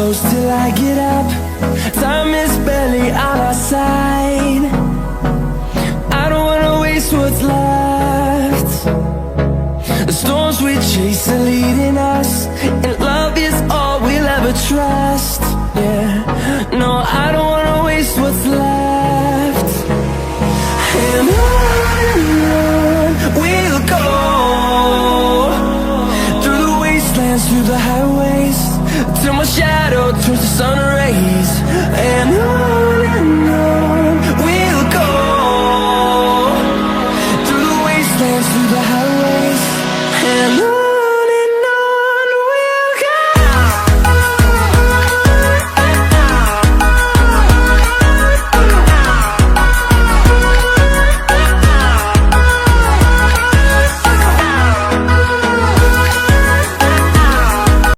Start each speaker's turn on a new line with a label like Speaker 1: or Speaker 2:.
Speaker 1: close till I get up. Time is barely on our side. I don't wanna waste what's left. The storms we chase are leading us, and love is all we'll ever trust. Yeah, no, I don't wanna waste what's left. And on we'll go, through the wastelands, through the highways, till my shadow turns to sun